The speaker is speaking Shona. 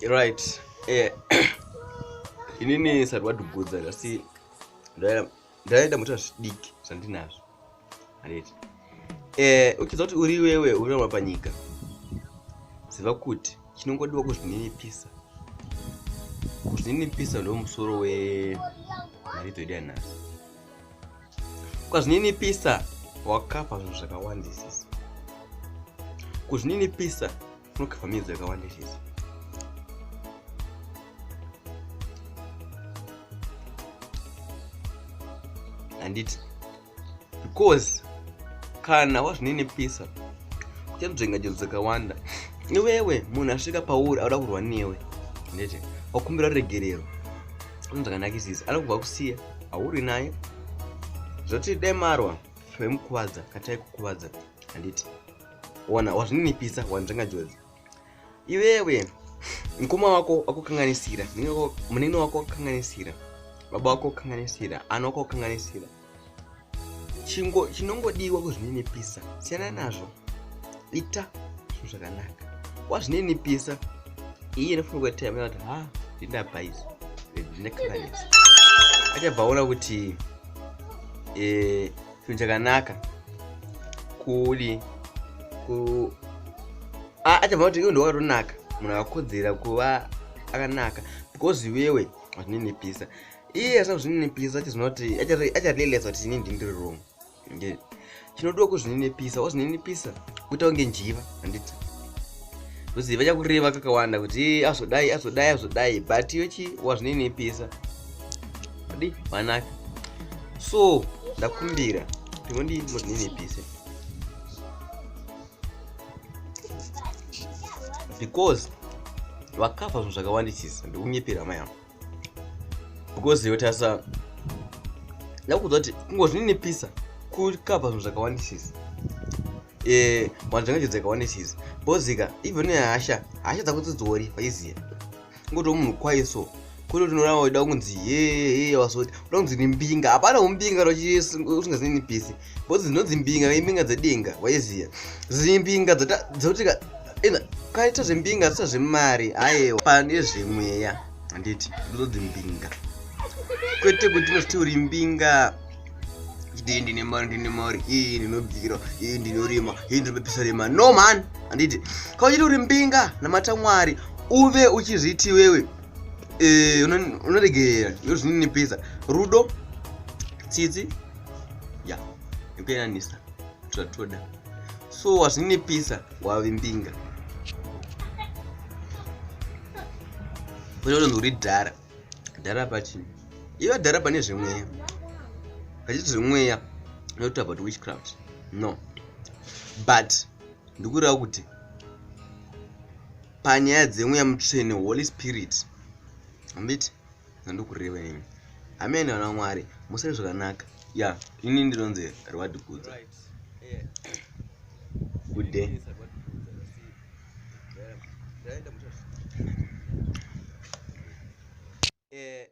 Right. Inini sarwadi Gudza asi ndaenda muta zvidiki zvandinazvo. Handiti. Uchiziva kuti uri wewe unorarama panyika. Ziva kuti chinongodiwa kuzvininipisa. Kuzvininipisa ndo musoro wemarito edu anhasi. Ukazvininipisa wakapa zvinhu zvakawandisisa. Kuzvininipisa kunokapa midzi yakawandisisa. Handiti. Because kana wazvininipisa uchanzvenga njodzi dzakawanda. Iwewe munhu asvika pauri auda kurwa newe. Handiti. Wakumbira regerero. Zvakanakisisa. Ari kubva kusiya. Hauri naye. Zvoti dai marwa wemukuvadza katai kukuvadza. Handiti. Wana wazvininipisa wanzvenga njodzi. Iwewe mukoma wako akukanganisira, munini wako akukanganisira, baba wako akukanganisira, ana wako akukanganisira. Chinongodiwa kuzvininipisa. Siyana nazvo. Ita zvinhu zvakanaka. Wazvininipisa iye nofunga kuti time kuti ndinapa izvi. Ndinokanganisa. Achabva aona kuti chinhu chakanaka kuri achabva kuti iwe ndo wakatonaka. Munhu akakodzera kuva akanaka because iwewe wazvininipisa. Iye asina kuzvininipisa achizona kuti acharealize kuti inini ndiri wrong. Chinodiwa kuzvininipisa. Wazvininipisa kuita kunge njiva. Handiti. Uziva chakureva kakawanda kuti azodai but iwe wazvininipisa. Adi wanaka. So ndakumbira kuti muzvininipise. Because wakapa zvinhu zvakawandisisa ndikunyepera mai yangu. Because iwe tasa ndakuudza kuti kungozvininipisa kukapa zvinhu zvakawandisisa. Wanzvenga njodzi dzakawandisisa. Bozika even nehasha dzako dzidzori waiziya. Ngoto munhu kwaiso. Kuti unoramba weida kunzi wasoti unoda kunzi nimbinga. Hapana umbinga usingazvininipisi. Bozi dzinonzi mbinga, imbinga dzedenga waiziya. Zimbinga dzotika kaita zvembinga dzisa zvemari aiwa pane zvemweya. Handiti ndinonzi mbinga. Kwete kuti unositi uri mbinga. Ndine mari, ndinobvira, ndinorima, ndinopisa rima. No man. Handiti. Kauchiti uri mbinga namata Mwari uve uchizviti wewe unoregerera yozvininipisa. Rudo tsitsi ya ikuyananisa zvatoda. So wazvininipisa wave mbinga. Unotonzi uri dhara. Dhara pachini. Iwe dhara pane zvemweya. Kachiti zvemweya not about witchcraft. No. But ndikureva kuti panyaya dzemweya mutsvene Holy Spirit. Handiti. Ndandokureva imi. Amen vana Mwari. Musare zvakanaka. Inini ndinonzi Rwadi Gudza. Good day.